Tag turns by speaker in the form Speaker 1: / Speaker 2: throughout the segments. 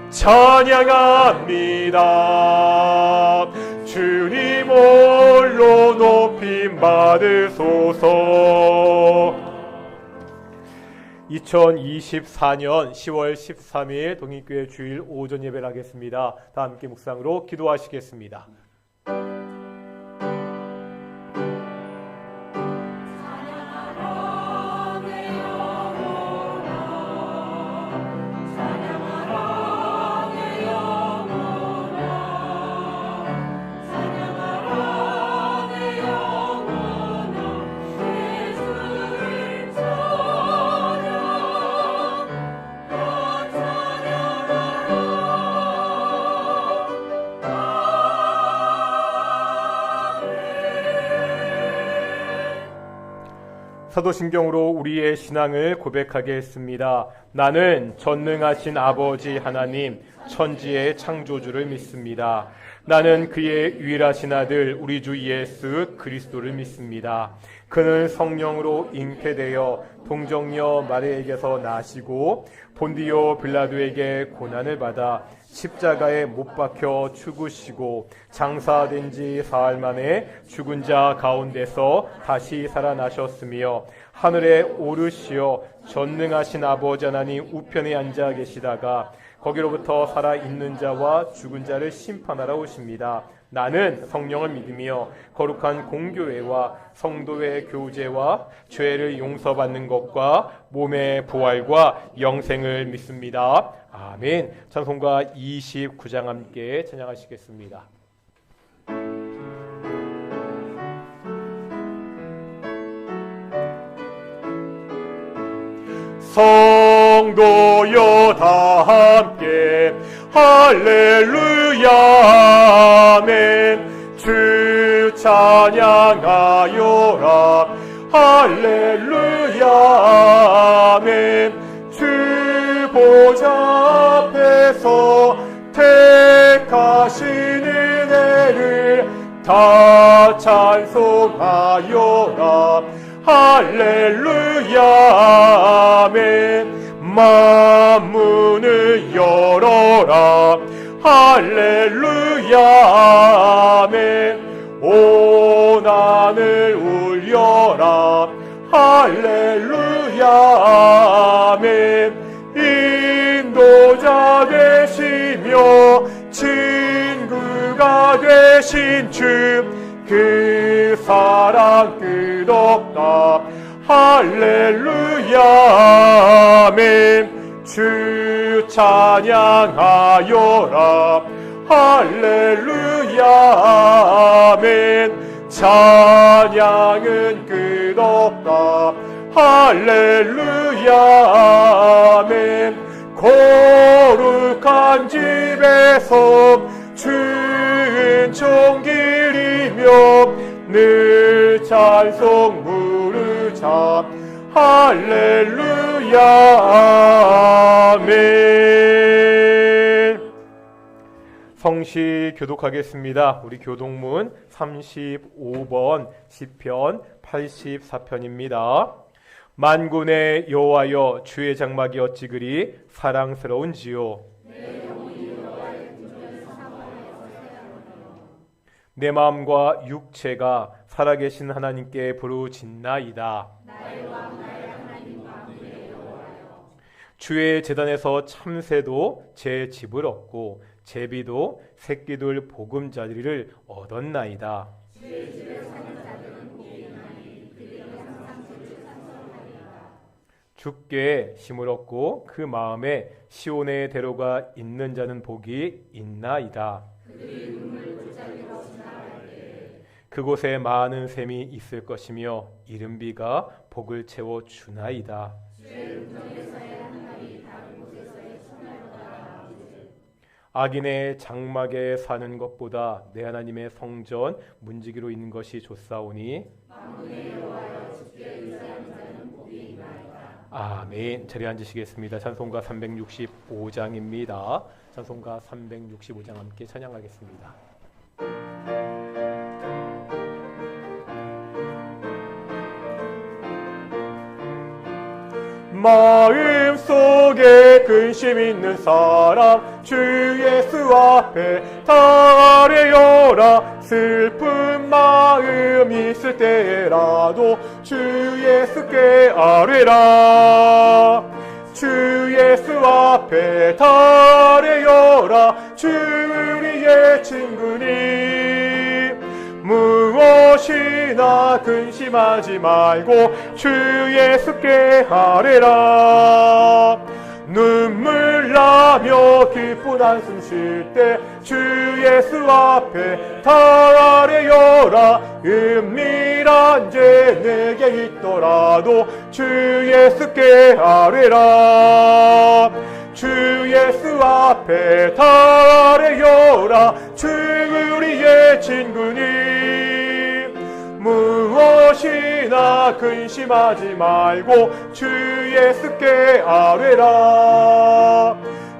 Speaker 1: 찬양합니다. 주님 홀로 높임 받으소서. 2024년 10월 13일 동익교회 주일 오전 예배를 하겠습니다. 다 함께 묵상으로 기도하시겠습니다. 사도신경으로 우리의 신앙을 고백하겠습니다. 나는 전능하신 아버지 하나님, 천지의 창조주를 믿습니다. 나는 그의 유일하신 아들 우리 주 예수 그리스도를 믿습니다. 그는 성령으로 잉태되어 동정녀 마리아에게서 나시고 본디오 빌라도에게 고난을 받아 십자가에 못 박혀 죽으시고 장사된 지 사흘 만에 죽은 자 가운데서 다시 살아나셨으며 하늘에 오르시어 전능하신 아버지 하나님 우편에 앉아 계시다가 거기로부터 살아있는 자와 죽은 자를 심판하러 오십니다. 나는 성령을 믿으며 거룩한 공교회와 성도의 교제와 죄를 용서받는 것과 몸의 부활과 영생을 믿습니다. 아멘. 찬송가 29장 함께 찬양하시겠습니다. 성도여 다 함께 할렐루야 아멘. 주 찬양하여라 할렐루야 아멘. 주 보좌 앞에서 택하신 은혜를 다 찬송하여라 할렐루야 아멘. 만문을 열어라 할렐루야 아멘. 온 하늘 울려라 할렐루야 아멘. 인도자 되시며 친구가 되신 주 그 사랑 끝없다 할렐루야 아멘. 주 찬양하여라 할렐루야 아멘. 찬양은 끝없다 할렐루야 아멘. 거룩한 집에서 은총길이며 늘 찬송 부르자 할렐루야 아멘. 성시 교독하겠습니다. 우리 교독문 35번 시편 84편입니다. 만군의 여호와여 주의 장막이 어찌 그리 사랑스러운지요. 내 마음과 육체가 살아계신 하나님께 부르짖나이다. 주의 제단에서 참새도 제 집을 얻고 제비도 새끼들 보금자리를 얻었나이다. 주께 힘을 얻고 그 마음에 시온의 대로가 있는 자는 복이 있나이다. 그곳에 많은 샘이 있을 것이며 이른비가 복을 채워 주나이다. 악인의 장막에 사는 것보다 내 하나님의 성전 문지기로 있는 것이 좋사오니 아멘. 자리에 앉으시겠습니다. 찬송가 365장입니다. 찬송가 365장 함께 찬양하겠습니다. 마음속에 근심 있는 사람 주 예수 앞에 다 아뢰어라. 슬픈 마음 있을 때라도 주 예수께 아뢰라. 주 예수 앞에 다 아뢰어라. 주 우리의 친구니 무엇이나 근심하지 말고 주 예수께 아뢰라. 눈물 나며 기쁜 한숨 쉴 때 주 예수 앞에 다 아뢰어라. 은밀한 죄 내게 있더라도 주 예수께 아뢰라. 주 예수 앞에 다 아뢰어라. 주 우리의 친구니 무엇이나 근심하지 말고 주 예수께 아뢰라.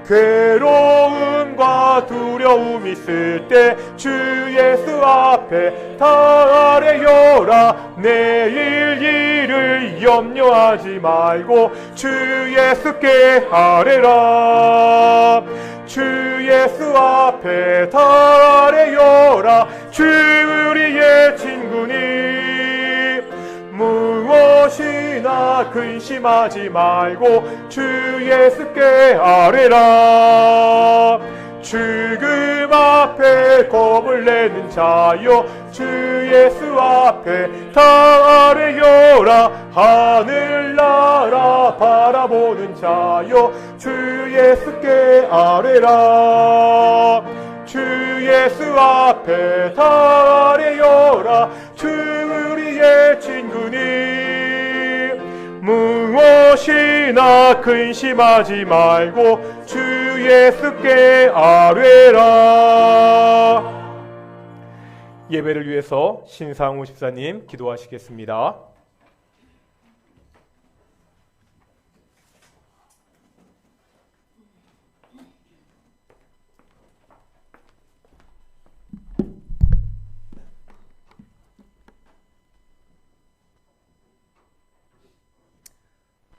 Speaker 1: 괴로움과 두려움 있을 때 주 예수 앞에 다 아뢰어라. 내일 일을 염려하지 말고 주 예수께 아뢰라. 주 예수 앞에 다 아뢰어라. 주 우리의 친구니 무엇이나 근심하지 말고 주 예수께 아뢰라. 죽음 앞에 겁을 내는 자여 주 예수 앞에 다 아뢰어라. 하늘나라 바라보는 자여 주 예수께 아뢰라. 주 예수 앞에 다 아뢰어라. 주 우리의 친구니 무엇이나 근심하지 말고 주 예수께 아뢰라. 예배를 위해서 신상우 집사님 기도하시겠습니다.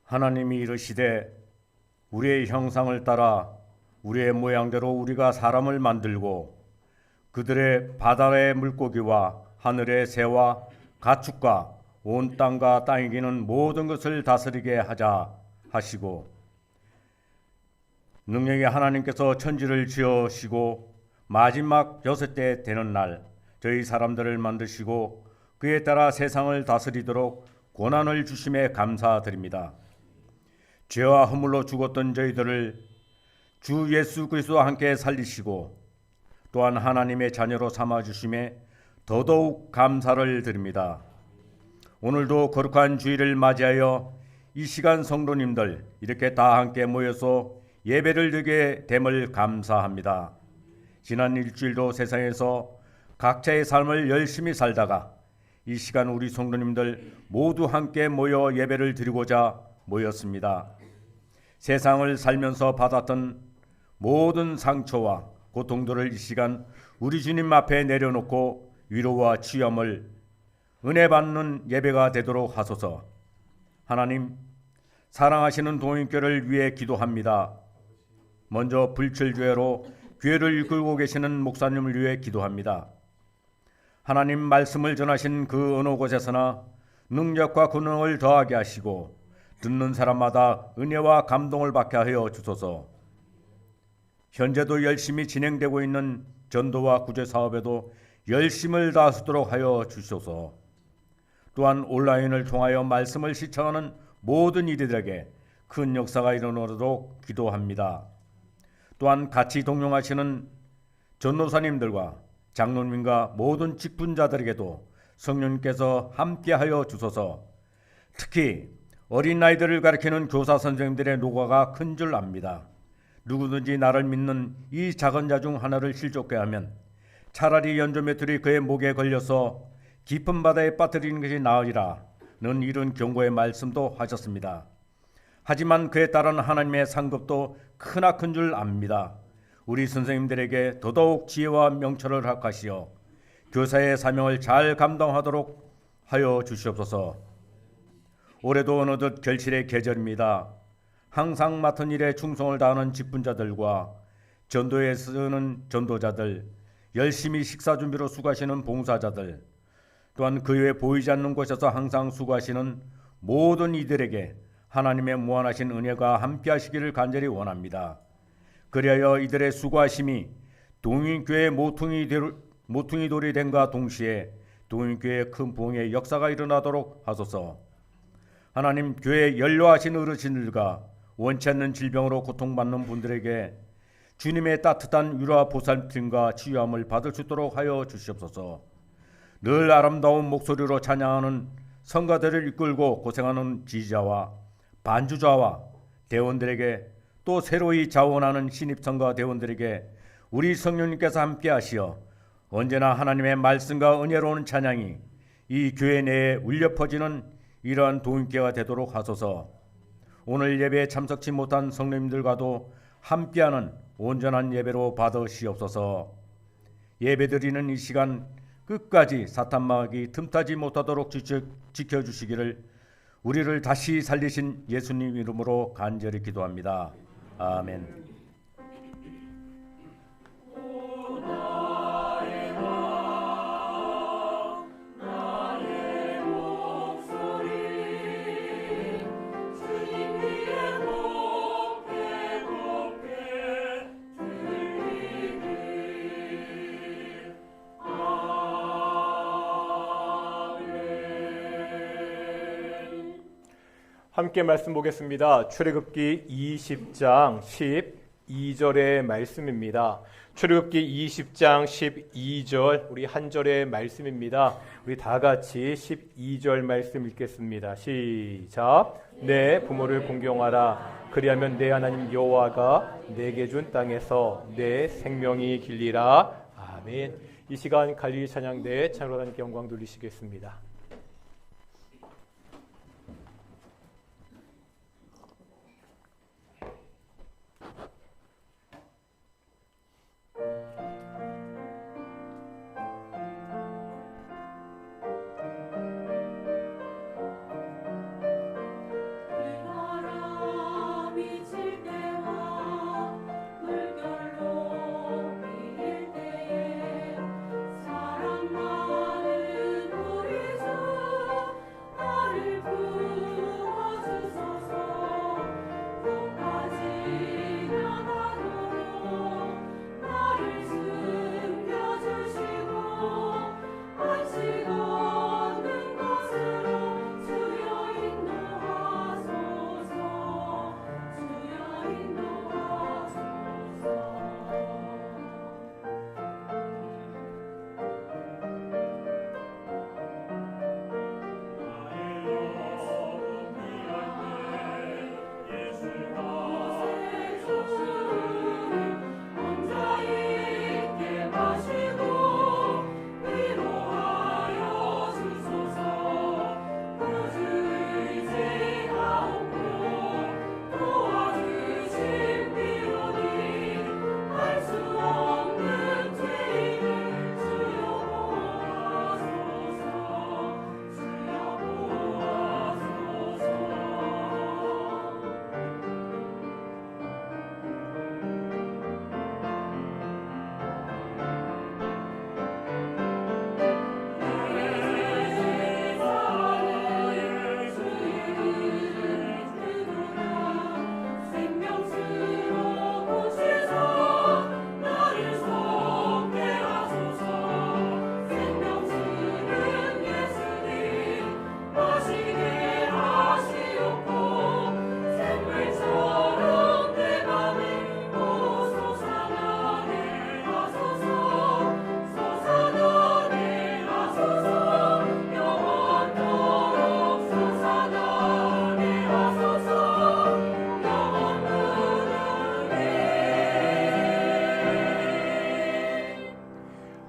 Speaker 2: 하나님이 이르시되 우리의 형상을 따라 우리의 모양대로 우리가 사람을 만들고 그들의 바다의 물고기와 하늘의 새와 가축과 온 땅과 땅에 기는 모든 것을 다스리게 하자 하시고, 능력의 하나님께서 천지를 지으시고 마지막 6대 되는 날 저희 사람들을 만드시고 그에 따라 세상을 다스리도록 권한을 주심에 감사드립니다. 죄와 허물로 죽었던 저희들을 주 예수 그리스도와 함께 살리시고 또한 하나님의 자녀로 삼아주심에 더더욱 감사를 드립니다. 오늘도 거룩한 주일을 맞이하여 이 시간 성도님들 이렇게 다 함께 모여서 예배를 드리게 됨을 감사합니다. 지난 일주일도 세상에서 각자의 삶을 열심히 살다가 이 시간 우리 성도님들 모두 함께 모여 예배를 드리고자 모였습니다. 세상을 살면서 받았던 모든 상처와 고통들을 이 시간 우리 주님 앞에 내려놓고 위로와 치유함을 은혜 받는 예배가 되도록 하소서. 하나님, 사랑하시는 동인교를 위해 기도합니다. 먼저 불철주야로 교회를 이끌고 계시는 목사님을 위해 기도합니다. 하나님 말씀을 전하신 그 어느 곳에서나 능력과 권능을 더하게 하시고 듣는 사람마다 은혜와 감동을 받게 하여 주소서. 현재도 열심히 진행되고 있는 전도와 구제 사업에도 열심을 다하도록 하여 주소서. 또한 온라인을 통하여 말씀을 시청하는 모든 이들에게 큰 역사가 일어나도록 기도합니다. 또한 같이 동행하시는 전도사님들과 장로님과 모든 직분자들에게도 성령님께서 함께하여 주소서. 특히 어린아이들을 가르치는 교사 선생님들의 노고가 큰 줄 압니다. 누구든지 나를 믿는 이 작은 자 중 하나를 실족케 하면 차라리 연조매들이 그의 목에 걸려서 깊은 바다에 빠뜨리는 것이 나으리라는 이런 경고의 말씀도 하셨습니다. 하지만 그에 따른 하나님의 상급도 크나큰 줄 압니다. 우리 선생님들에게 더더욱 지혜와 명철을 허락하시어 교사의 사명을 잘 감당하도록 하여 주시옵소서. 올해도 어느덧 결실의 계절입니다. 항상 맡은 일에 충성을 다하는 직분자들과 전도에 쓰는 전도자들, 열심히 식사 준비로 수고하시는 봉사자들, 또한 그 외에 보이지 않는 곳에서 항상 수고하시는 모든 이들에게 하나님의 무한하신 은혜가 함께하시기를 간절히 원합니다. 그리하여 이들의 수고하심이 동인교회의 모퉁이 돌이 됨과 동시에 동인교회의 큰 부흥의 역사가 일어나도록 하소서. 하나님, 교회에 연로하신 어르신들과 원치 않는 질병으로 고통받는 분들에게 주님의 따뜻한 위로와 보살핌과 치유함을 받을 수 있도록 하여 주시옵소서. 늘 아름다운 목소리로 찬양하는 성가대를 이끌고 고생하는 지지자와 반주자와 대원들에게, 또 새로이 자원하는 신입성가 대원들에게 우리 성령님께서 함께 하시어 언제나 하나님의 말씀과 은혜로운 찬양이 이 교회 내에 울려 퍼지는 이러한 동인교회가 되도록 하소서. 오늘 예배에 참석치 못한 성도님들과도 함께하는 온전한 예배로 받으시옵소서. 예배드리는 이 시간 끝까지 사탄마귀 틈타지 못하도록 지켜주시기를 우리를 다시 살리신 예수님 이름으로 간절히 기도합니다. 아멘.
Speaker 1: 함께 말씀 보겠습니다. 출애굽기 20장 12절의 말씀입니다. 출애굽기 20장 12절, 우리 한 절의 말씀입니다. 우리 다 같이 12절 말씀 읽겠습니다. 시작. 내 부모를 공경하라. 그리하면 내 하나님 여호와가 내게 준 땅에서 내 생명이 길리라. 아멘. 이 시간 갈릴리 찬양대에 찬양으로 하나님께 영광 돌리시겠습니다.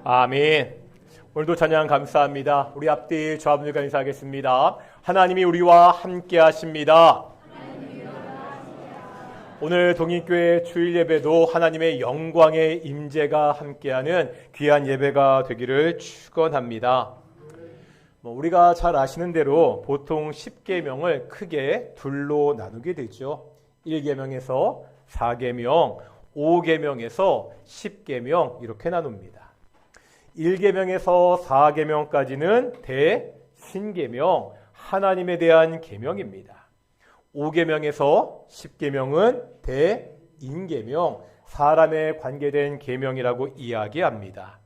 Speaker 1: 아멘. 오늘도 찬양 감사합니다. 우리 앞뒤 좌우들과 인사하겠습니다. 하나님이 우리와 함께 하십니다. 오늘 동인교회 주일 예배도 하나님의 영광의 임재가 함께하는 귀한 예배가 되기를 축원합니다. 우리가 잘 아시는 대로 보통 10계명을 크게 둘로 나누게 되죠. 1계명에서 4계명, 5계명에서 10계명 이렇게 나눕니다. 1계명에서 4계명까지는 대신계명, 하나님에 대한 계명입니다. 5계명에서 10계명은 대인계명, 사람에 관계된 계명이라고 이야기합니다.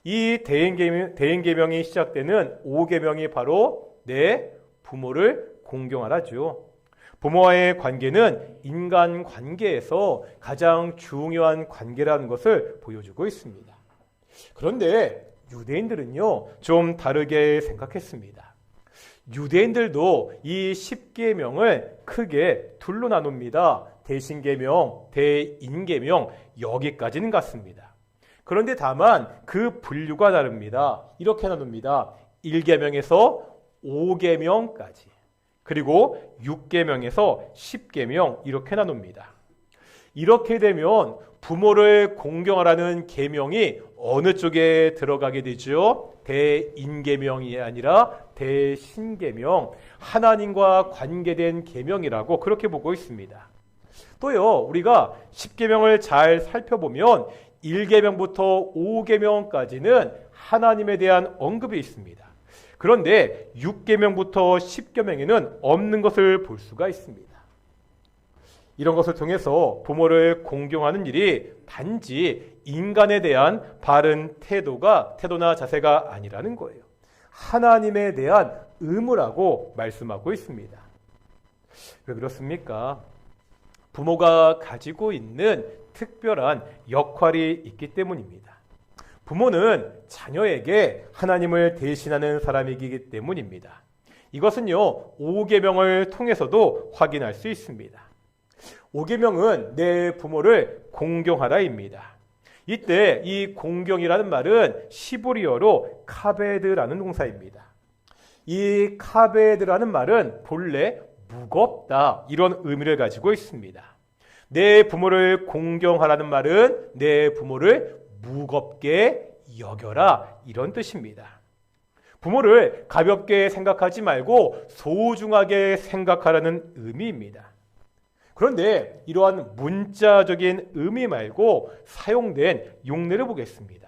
Speaker 1: 이 대인계명이 시작되는 5계명이 바로 내 부모를 공경하라죠. 부모와의 관계는 인간 관계에서 가장 중요한 관계라는 것을 보여주고 있습니다. 그런데 유대인들은요, 좀 다르게 생각했습니다. 유대인들도 이 10계명을 크게 둘로 나눕니다. 대신계명, 대인계명, 여기까지는 같습니다. 그런데 다만 그 분류가 다릅니다. 이렇게 나눕니다. 1계명에서 5계명까지, 그리고 6계명에서 10계명 이렇게 나눕니다. 이렇게 되면 부모를 공경하라는 계명이 어느 쪽에 들어가게 되죠? 대인계명이 아니라 대신계명, 하나님과 관계된 계명이라고 그렇게 보고 있습니다. 또요, 우리가 10계명을 잘 살펴보면 1계명부터 5계명까지는 하나님에 대한 언급이 있습니다. 그런데 6계명부터 10계명에는 없는 것을 볼 수가 있습니다. 이런 것을 통해서 부모를 공경하는 일이 단지 인간에 대한 바른 태도나 자세가 아니라는 거예요. 하나님에 대한 의무라고 말씀하고 있습니다. 왜 그렇습니까? 부모가 가지고 있는 특별한 역할이 있기 때문입니다. 부모는 자녀에게 하나님을 대신하는 사람이기 때문입니다. 이것은요, 5계명을 통해서도 확인할 수 있습니다. 5계명은 내 부모를 공경하라입니다. 이때 이 공경이라는 말은 시브리어로 카베드라는 동사입니다. 이 카베드라는 말은 본래 무겁다, 이런 의미를 가지고 있습니다. 내 부모를 공경하라는 말은 내 부모를 무겁게 여겨라, 이런 뜻입니다. 부모를 가볍게 생각하지 말고 소중하게 생각하라는 의미입니다. 그런데 이러한 문자적인 의미 말고 사용된 용례를 보겠습니다.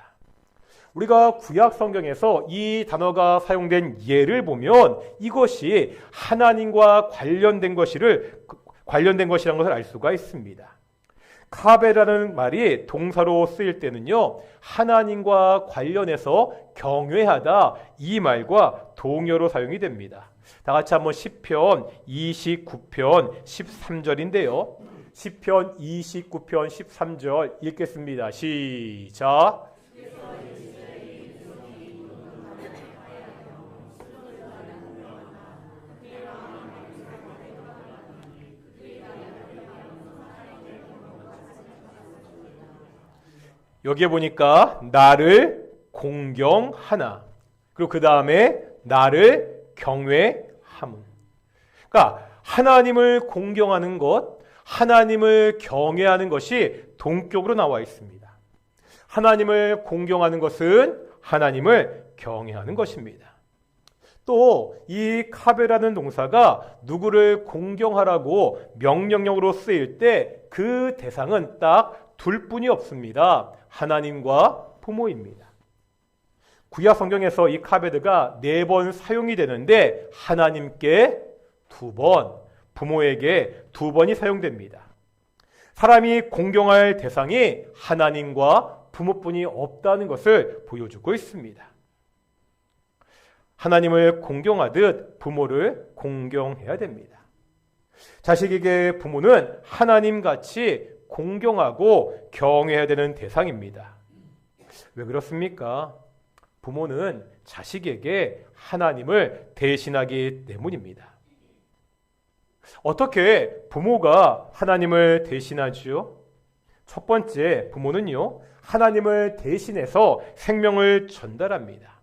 Speaker 1: 우리가 구약 성경에서 이 단어가 사용된 예를 보면 이것이 하나님과 관련된 것이라는 것을 알 수가 있습니다. 카베라는 말이 동사로 쓰일 때는요, 하나님과 관련해서 경외하다, 이 말과 동요로 사용이 됩니다. 다 같이 한번 시편 29편 13절인데요. 시편 29편 13절 읽겠습니다. 시작. 여기에 보니까 나를 공경하나, 그리고 그 다음에 나를 경외함은. 그러니까 하나님을 공경하는 것, 하나님을 경외하는 것이 동격으로 나와 있습니다. 하나님을 공경하는 것은 하나님을 경외하는 것입니다. 또 이 카베라는 동사가 누구를 공경하라고 명령형으로 쓰일 때 그 대상은 딱 둘 뿐이 없습니다. 하나님과 부모입니다. 구약 성경에서 이 카베드가 4번 사용이 되는데 하나님께 2번, 부모에게 2번이 사용됩니다. 사람이 공경할 대상이 하나님과 부모뿐이 없다는 것을 보여주고 있습니다. 하나님을 공경하듯 부모를 공경해야 됩니다. 자식에게 부모는 하나님같이 공경하고 경외해야 되는 대상입니다. 왜 그렇습니까? 부모는 자식에게 하나님을 대신하기 때문입니다. 어떻게 부모가 하나님을 대신하지요? 첫 번째, 부모는요, 하나님을 대신해서 생명을 전달합니다.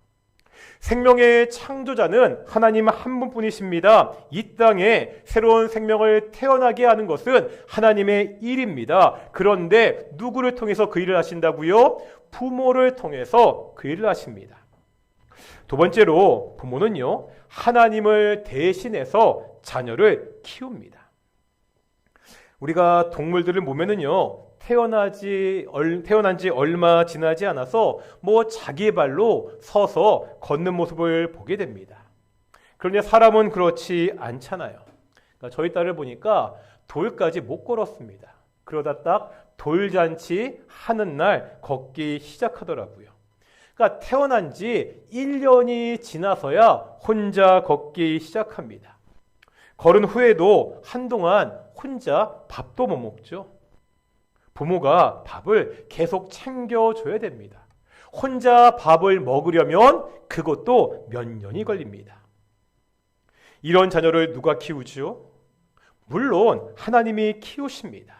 Speaker 1: 생명의 창조자는 하나님 한 분뿐이십니다. 이 땅에 새로운 생명을 태어나게 하는 것은 하나님의 일입니다. 그런데 누구를 통해서 그 일을 하신다고요? 부모를 통해서 그 일을 하십니다. 두 번째로 부모는요, 하나님을 대신해서 자녀를 키웁니다. 우리가 동물들을 보면은요, 태어난 지 얼마 지나지 않아서 자기 발로 서서 걷는 모습을 보게 됩니다. 그런데 사람은 그렇지 않잖아요. 그러니까 저희 딸을 보니까 돌까지 못 걸었습니다. 그러다 딱 돌잔치 하는 날 걷기 시작하더라고요. 그러니까 태어난 지 1년이 지나서야 혼자 걷기 시작합니다. 걸은 후에도 한동안 혼자 밥도 못 먹죠. 부모가 밥을 계속 챙겨줘야 됩니다. 혼자 밥을 먹으려면 그것도 몇 년이 걸립니다. 이런 자녀를 누가 키우죠? 물론 하나님이 키우십니다.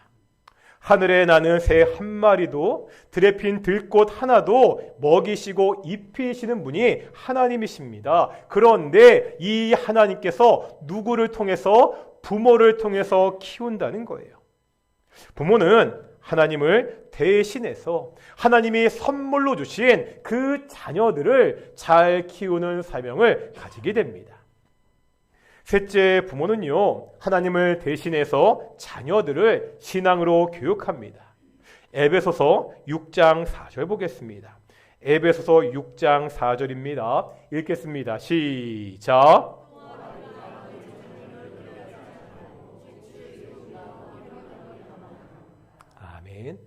Speaker 1: 하늘에 나는 새 한 마리도 들에 핀 들꽃 하나도 먹이시고 입히시는 분이 하나님이십니다. 그런데 이 하나님께서 누구를 통해서? 부모를 통해서 키운다는 거예요. 부모는 하나님을 대신해서 하나님이 선물로 주신 그 자녀들을 잘 키우는 사명을 가지게 됩니다. 셋째, 부모는요, 하나님을 대신해서 자녀들을 신앙으로 교육합니다. 에베소서 6장 4절 보겠습니다. 에베소서 6장 4절입니다. 읽겠습니다. 시작. 아멘.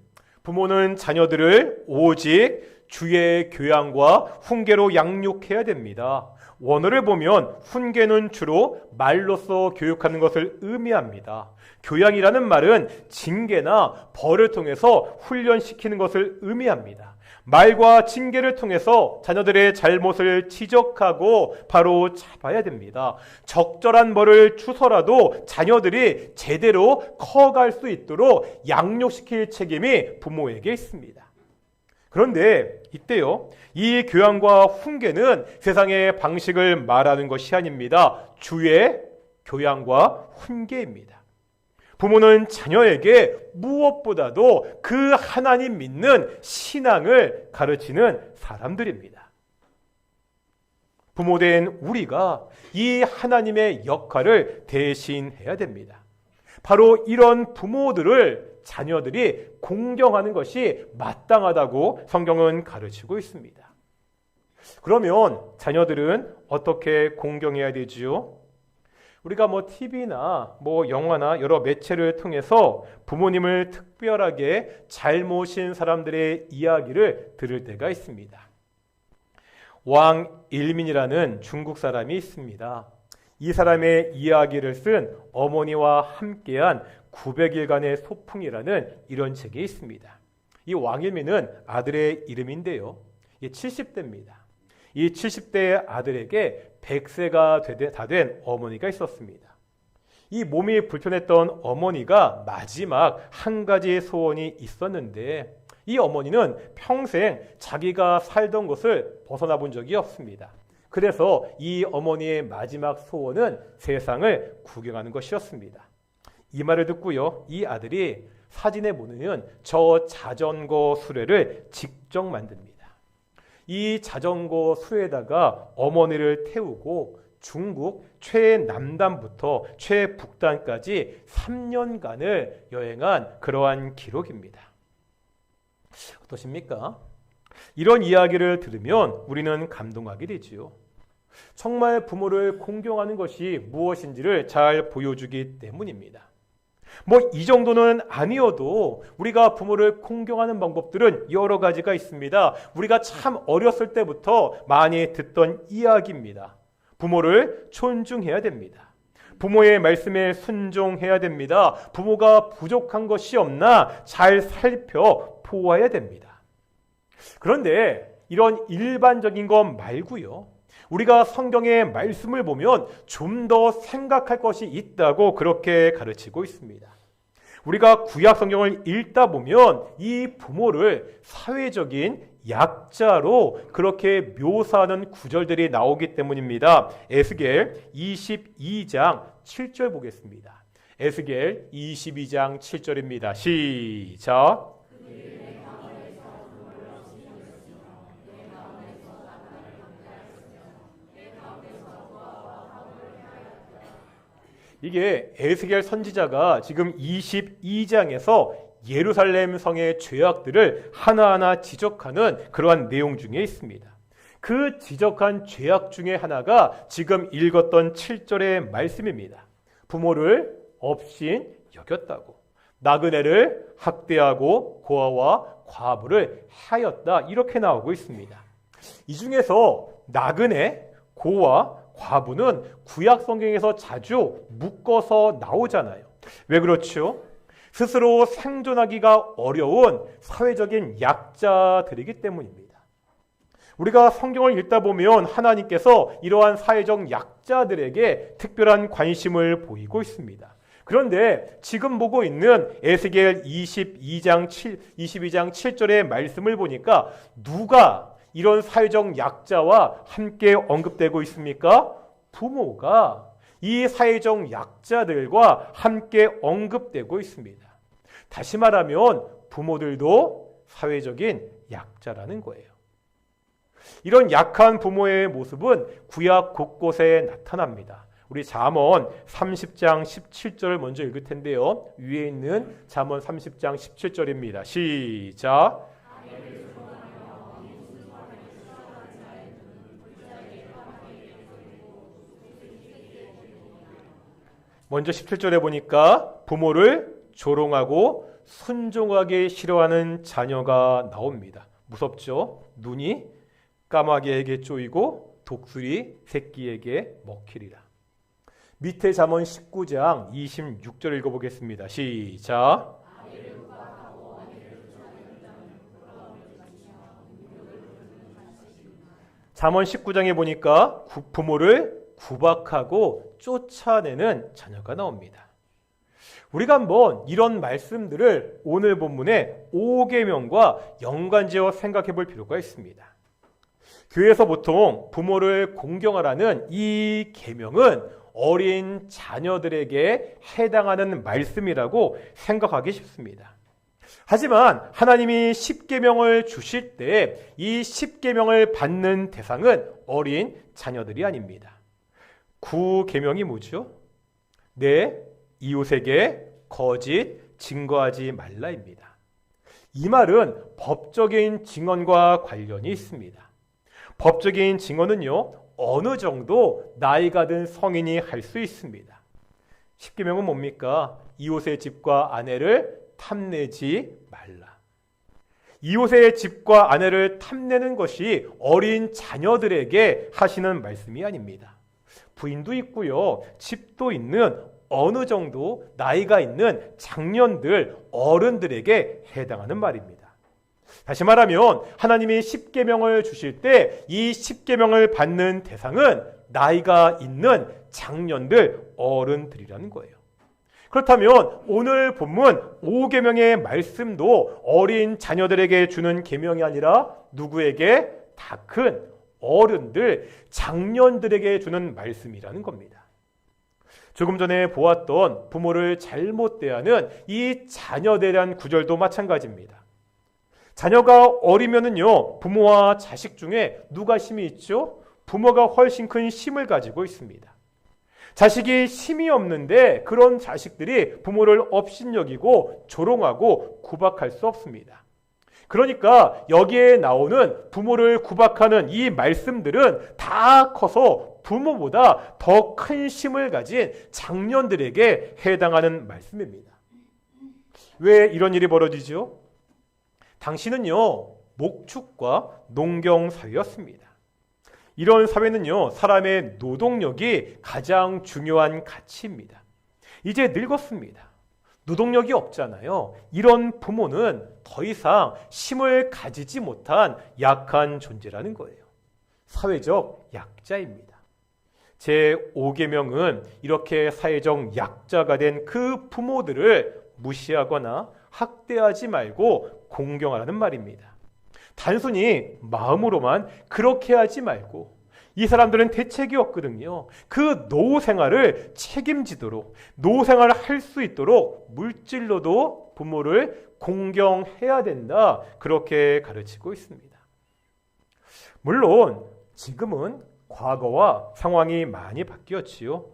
Speaker 1: 부모는 자녀들을 오직 주의 교양과 훈계로 양육해야 됩니다. 원어를 보면 훈계는 주로 말로써 교육하는 것을 의미합니다. 교양이라는 말은 징계나 벌을 통해서 훈련시키는 것을 의미합니다. 말과 징계를 통해서 자녀들의 잘못을 지적하고 바로 잡아야 됩니다. 적절한 벌을 주서라도 자녀들이 제대로 커갈 수 있도록 양육시킬 책임이 부모에게 있습니다. 그런데 이때요, 이 교양과 훈계는 세상의 방식을 말하는 것이 아닙니다. 주의 교양과 훈계입니다. 부모는 자녀에게 무엇보다도 그 하나님 믿는 신앙을 가르치는 사람들입니다. 부모된 우리가 이 하나님의 역할을 대신해야 됩니다. 바로 이런 부모들을 자녀들이 공경하는 것이 마땅하다고 성경은 가르치고 있습니다. 그러면 자녀들은 어떻게 공경해야 되지요? 우리가 TV나 영화나 여러 매체를 통해서 부모님을 특별하게 잘 모신 사람들의 이야기를 들을 때가 있습니다. 왕 일민이라는 중국 사람이 있습니다. 이 사람의 이야기를 쓴 어머니와 함께한 900일간의 소풍이라는 이런 책이 있습니다. 이 왕일민은 아들의 이름인데요. 70대입니다. 이 70대의 아들에게 100세가 다 된 어머니가 있었습니다. 이 몸이 불편했던 어머니가 마지막 한 가지 소원이 있었는데 이 어머니는 평생 자기가 살던 곳을 벗어나 본 적이 없습니다. 그래서 이 어머니의 마지막 소원은 세상을 구경하는 것이었습니다. 이 말을 듣고요, 이 아들이 사진에 보면 저 자전거 수레를 직접 만듭니다. 이 자전거 수레에다가 어머니를 태우고 중국 최남단부터 최북단까지 3년간을 여행한 그러한 기록입니다. 어떠십니까? 이런 이야기를 들으면 우리는 감동하게 되지요. 정말 부모를 공경하는 것이 무엇인지를 잘 보여주기 때문입니다. 이 정도는 아니어도 우리가 부모를 공경하는 방법들은 여러 가지가 있습니다. 우리가 참 어렸을 때부터 많이 듣던 이야기입니다. 부모를 존중해야 됩니다. 부모의 말씀에 순종해야 됩니다. 부모가 부족한 것이 없나 잘 살펴보아야 됩니다. 그런데 이런 일반적인 것 말고요, 우리가 성경의 말씀을 보면 좀 더 생각할 것이 있다고 그렇게 가르치고 있습니다. 우리가 구약 성경을 읽다 보면 이 부모를 사회적인 약자로 그렇게 묘사하는 구절들이 나오기 때문입니다. 에스겔 22장 7절 보겠습니다. 에스겔 22장 7절입니다. 시작. 이게 에스겔 선지자가 지금 22장에서 예루살렘 성의 죄악들을 하나하나 지적하는 그러한 내용 중에 있습니다. 그 지적한 죄악 중에 하나가 지금 읽었던 7절의 말씀입니다. 부모를 업신 여겼다고, 나그네를 학대하고 고아와 과부를 하였다, 이렇게 나오고 있습니다. 이 중에서 나그네, 고아, 과부는 구약 성경에서 자주 묶어서 나오잖아요. 왜 그렇죠? 스스로 생존하기가 어려운 사회적인 약자들이기 때문입니다. 우리가 성경을 읽다 보면 하나님께서 이러한 사회적 약자들에게 특별한 관심을 보이고 있습니다. 그런데 지금 보고 있는 에스겔 22장 7절의 말씀을 보니까 누가 이런 사회적 약자와 함께 언급되고 있습니까? 부모가 이 사회적 약자들과 함께 언급되고 있습니다. 다시 말하면 부모들도 사회적인 약자라는 거예요. 이런 약한 부모의 모습은 구약 곳곳에 나타납니다. 우리 잠언 30장 17절을 먼저 읽을 텐데요. 위에 있는 잠언 30장 17절입니다. 시작. 먼저 17절에 보니까 부모를 조롱하고 순종하기 싫어하는 자녀가 나옵니다. 무섭죠? 눈이 까마귀에게 쪼이고 독수리 새끼에게 먹히리라. 밑에 잠언 19장 26절 읽어보겠습니다. 시작. 잠언 19장에 보니까 부모를 구박하고 쫓아내는 자녀가 나옵니다. 우리가 한번 이런 말씀들을 오늘 본문의 5계명과 연관지어 생각해 볼 필요가 있습니다. 교회에서 보통 부모를 공경하라는 이 계명은 어린 자녀들에게 해당하는 말씀이라고 생각하기 쉽습니다. 하지만 하나님이 10계명을 주실 때 이 10계명을 받는 대상은 어린 자녀들이 아닙니다. 9계명이 뭐죠? 내 이웃에게 거짓 증거하지 말라입니다. 이 말은 법적인 증언과 관련이 있습니다. 법적인 증언은요, 어느 정도 나이가 든 성인이 할 수 있습니다. 10계명은 뭡니까? 이웃의 집과 아내를 탐내지 말라. 이웃의 집과 아내를 탐내는 것이 어린 자녀들에게 하시는 말씀이 아닙니다. 부인도 있고요, 집도 있는 어느 정도 나이가 있는 장년들, 어른들에게 해당하는 말입니다. 다시 말하면 하나님이 10계명을 주실 때 이 10계명을 받는 대상은 나이가 있는 장년들, 어른들이라는 거예요. 그렇다면 오늘 본문 5계명의 말씀도 어린 자녀들에게 주는 계명이 아니라 누구에게? 다 큰 어른들, 장년들에게 주는 말씀이라는 겁니다. 조금 전에 보았던 부모를 잘못 대하는 이 자녀에 대한 구절도 마찬가지입니다. 자녀가 어리면은요, 부모와 자식 중에 누가 힘이 있죠? 부모가 훨씬 큰 힘을 가지고 있습니다. 자식이 힘이 없는데 그런 자식들이 부모를 업신여기고 조롱하고 구박할 수 없습니다. 그러니까 여기에 나오는 부모를 구박하는 이 말씀들은 다 커서 부모보다 더 큰 힘을 가진 장년들에게 해당하는 말씀입니다. 왜 이런 일이 벌어지죠? 당시는요, 목축과 농경 사회였습니다. 이런 사회는요, 사람의 노동력이 가장 중요한 가치입니다. 이제 늙었습니다. 노동력이 없잖아요. 이런 부모는 더 이상 힘을 가지지 못한 약한 존재라는 거예요. 사회적 약자입니다. 제5계명은 이렇게 사회적 약자가 된 그 부모들을 무시하거나 학대하지 말고 공경하라는 말입니다. 단순히 마음으로만 그렇게 하지 말고, 이 사람들은 대책이 없거든요. 그 노후 생활을 책임지도록, 노후 생활을 할 수 있도록 물질로도 부모를 공경해야 된다, 그렇게 가르치고 있습니다. 물론 지금은 과거와 상황이 많이 바뀌었지요.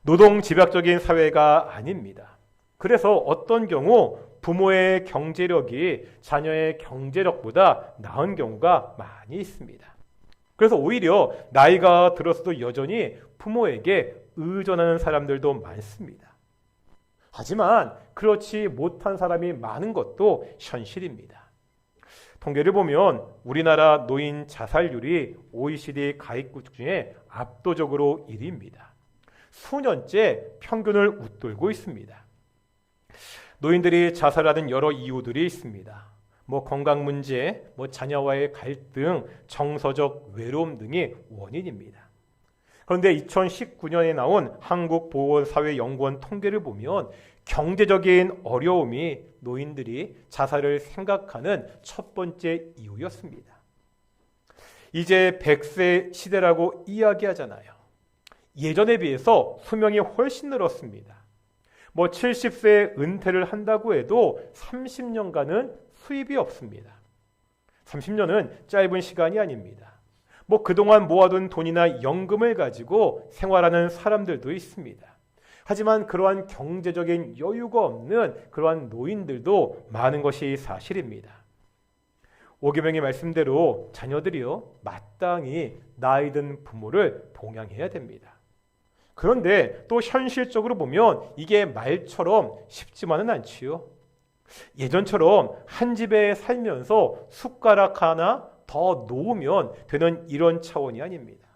Speaker 1: 노동 집약적인 사회가 아닙니다. 그래서 어떤 경우 부모의 경제력이 자녀의 경제력보다 나은 경우가 많이 있습니다. 그래서 오히려 나이가 들어서도 여전히 부모에게 의존하는 사람들도 많습니다. 하지만 그렇지 못한 사람이 많은 것도 현실입니다. 통계를 보면 우리나라 노인 자살률이 OECD 가입국 중에 압도적으로 1위입니다. 수년째 평균을 웃돌고 있습니다. 노인들이 자살하는 여러 이유들이 있습니다. 건강 문제, 자녀와의 갈등, 정서적 외로움 등이 원인입니다. 그런데 2019년에 나온 한국보건사회연구원 통계를 보면 경제적인 어려움이 노인들이 자살을 생각하는 첫 번째 이유였습니다. 이제 100세 시대라고 이야기하잖아요. 예전에 비해서 수명이 훨씬 늘었습니다. 70세에 은퇴를 한다고 해도 30년간은 수입이 없습니다. 30년은 짧은 시간이 아닙니다. 그동안 모아둔 돈이나 연금을 가지고 생활하는 사람들도 있습니다. 하지만 그러한 경제적인 여유가 없는 그러한 노인들도 많은 것이 사실입니다. 오계명의 말씀대로 자녀들이요, 마땅히 나이든 부모를 봉양해야 됩니다. 그런데 또 현실적으로 보면 이게 말처럼 쉽지만은 않지요. 예전처럼 한 집에 살면서 숟가락 하나 더 놓으면 되는 이런 차원이 아닙니다.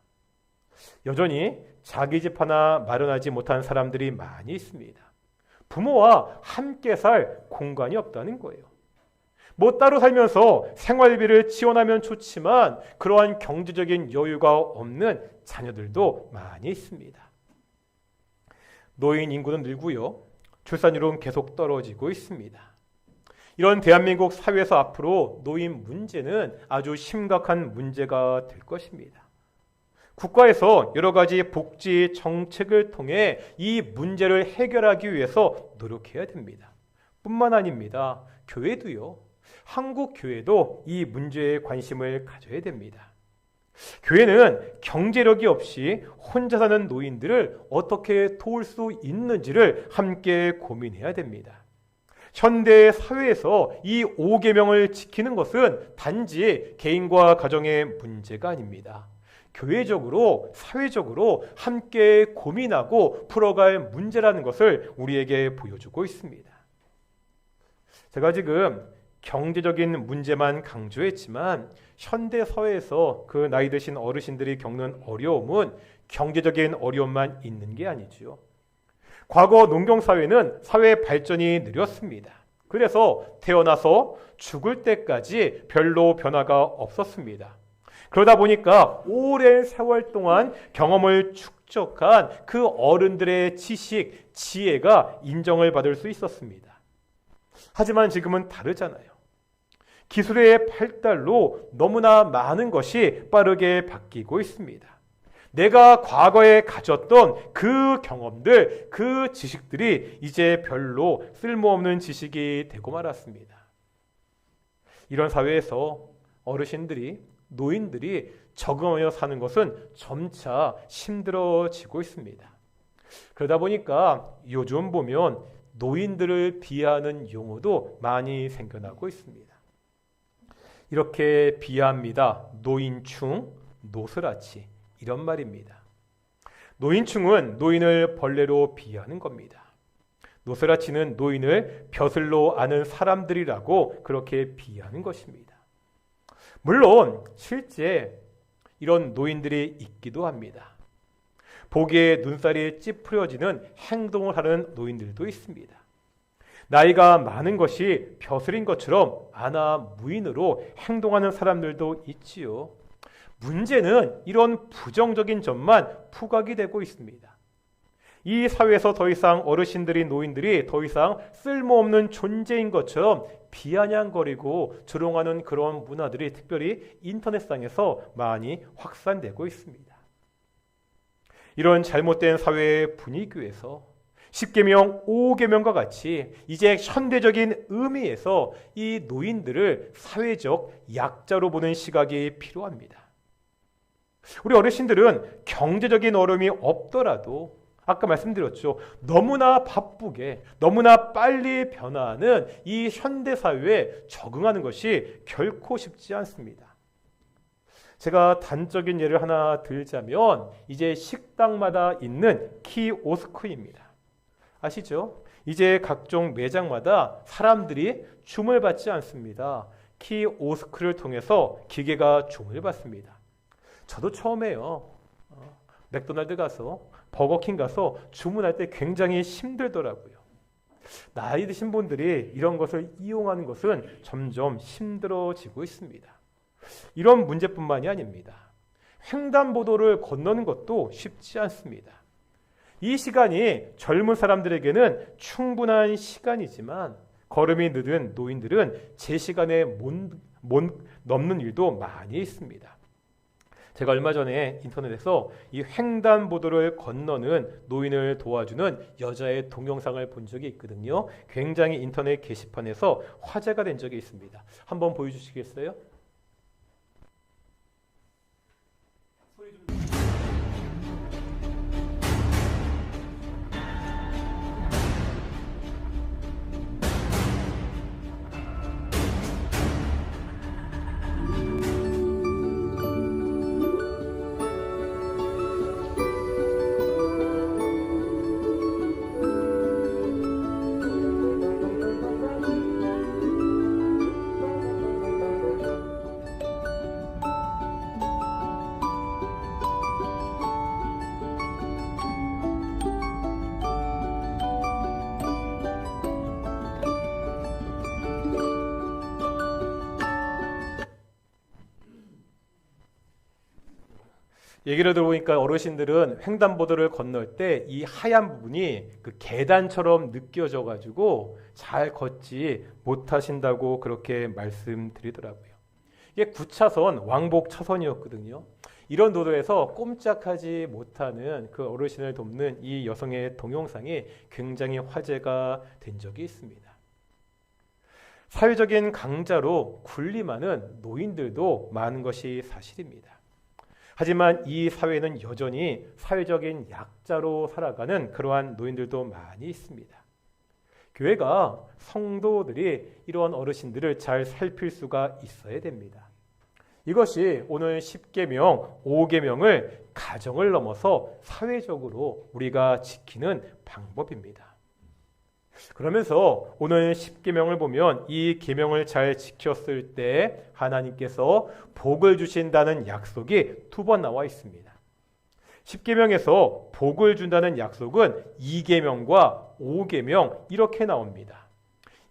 Speaker 1: 여전히 자기 집 하나 마련하지 못한 사람들이 많이 있습니다. 부모와 함께 살 공간이 없다는 거예요. 따로 살면서 생활비를 지원하면 좋지만 그러한 경제적인 여유가 없는 자녀들도 많이 있습니다. 노인 인구는 늘고요. 출산율은 계속 떨어지고 있습니다. 이런 대한민국 사회에서 앞으로 노인 문제는 아주 심각한 문제가 될 것입니다. 국가에서 여러 가지 복지 정책을 통해 이 문제를 해결하기 위해서 노력해야 됩니다. 뿐만 아닙니다. 교회도요. 한국 교회도 이 문제에 관심을 가져야 됩니다. 교회는 경제력이 없이 혼자 사는 노인들을 어떻게 도울 수 있는지를 함께 고민해야 됩니다. 현대 사회에서 이 5계명을 지키는 것은 단지 개인과 가정의 문제가 아닙니다. 교회적으로, 사회적으로 함께 고민하고 풀어갈 문제라는 것을 우리에게 보여주고 있습니다. 제가 지금 경제적인 문제만 강조했지만 현대 사회에서 그 나이 드신 어르신들이 겪는 어려움은 경제적인 어려움만 있는 게 아니죠. 과거 농경사회는 사회 발전이 느렸습니다. 그래서 태어나서 죽을 때까지 별로 변화가 없었습니다. 그러다 보니까 오랜 세월 동안 경험을 축적한 그 어른들의 지식, 지혜가 인정을 받을 수 있었습니다. 하지만 지금은 다르잖아요. 기술의 발달로 너무나 많은 것이 빠르게 바뀌고 있습니다. 내가 과거에 가졌던 그 경험들, 그 지식들이 이제 별로 쓸모없는 지식이 되고 말았습니다. 이런 사회에서 어르신들이, 노인들이 적응하며 사는 것은 점차 힘들어지고 있습니다. 그러다 보니까 요즘 보면 노인들을 비하하는 용어도 많이 생겨나고 있습니다. 이렇게 비하합니다. 노인충, 노스라치 이런 말입니다. 노인충은 노인을 벌레로 비하하는 겁니다. 노스라치는 노인을 벼슬로 아는 사람들이라고 그렇게 비하하는 것입니다. 물론 실제 이런 노인들이 있기도 합니다. 보기에 눈살이 찌푸려지는 행동을 하는 노인들도 있습니다. 나이가 많은 것이 벼슬인 것처럼 아나무인으로 행동하는 사람들도 있지요. 문제는 이런 부정적인 점만 부각이 되고 있습니다. 이 사회에서 더 이상 어르신들이, 노인들이 더 이상 쓸모없는 존재인 것처럼 비아냥거리고 조롱하는 그런 문화들이 특별히 인터넷상에서 많이 확산되고 있습니다. 이런 잘못된 사회의 분위기에서 10계명, 5계명과 같이 이제 현대적인 의미에서 이 노인들을 사회적 약자로 보는 시각이 필요합니다. 우리 어르신들은 경제적인 어려움이 없더라도 아까 말씀드렸죠. 너무나 바쁘게, 너무나 빨리 변화하는 이 현대사회에 적응하는 것이 결코 쉽지 않습니다. 제가 단적인 예를 하나 들자면 이제 식당마다 있는 키오스크입니다. 아시죠? 이제 각종 매장마다 사람들이 줌을 받지 않습니다. 키오스크를 통해서 기계가 줌을 받습니다. 저도 처음에요. 맥도날드 가서 버거킹 가서 주문할 때 굉장히 힘들더라고요. 나이 드신 분들이 이런 것을 이용하는 것은 점점 힘들어지고 있습니다. 이런 문제뿐만이 아닙니다. 횡단보도를 건너는 것도 쉽지 않습니다. 이 시간이 젊은 사람들에게는 충분한 시간이지만 걸음이 느린 노인들은 제 시간에 못 넘는 일도 많이 있습니다. 제가 얼마 전에 인터넷에서 이 횡단보도를 건너는 노인을 도와주는 여자의 동영상을 본 적이 있거든요. 굉장히 인터넷 게시판에서 화제가 된 적이 있습니다. 한번 보여주시겠어요? 얘기를 들어보니까 어르신들은 횡단보도를 건널 때 이 하얀 부분이 그 계단처럼 느껴져 가지고 잘 걷지 못하신다고 그렇게 말씀드리더라고요. 이게 9차선 왕복 차선이었거든요. 이런 도로에서 꼼짝하지 못하는 그 어르신을 돕는 이 여성의 동영상이 굉장히 화제가 된 적이 있습니다. 사회적인 강자로 군림하는 노인들도 많은 것이 사실입니다. 하지만 이 사회는 여전히 사회적인 약자로 살아가는 그러한 노인들도 많이 있습니다. 교회가 성도들이 이러한 어르신들을 잘 살필 수가 있어야 됩니다. 이것이 오늘 10계명, 5계명을 가정을 넘어서 사회적으로 우리가 지키는 방법입니다. 그러면서 오늘 10계명을 보면 이 계명을 잘 지켰을 때 하나님께서 복을 주신다는 약속이 2번 나와 있습니다. 10계명에서 복을 준다는 약속은 2계명과 5계명 이렇게 나옵니다.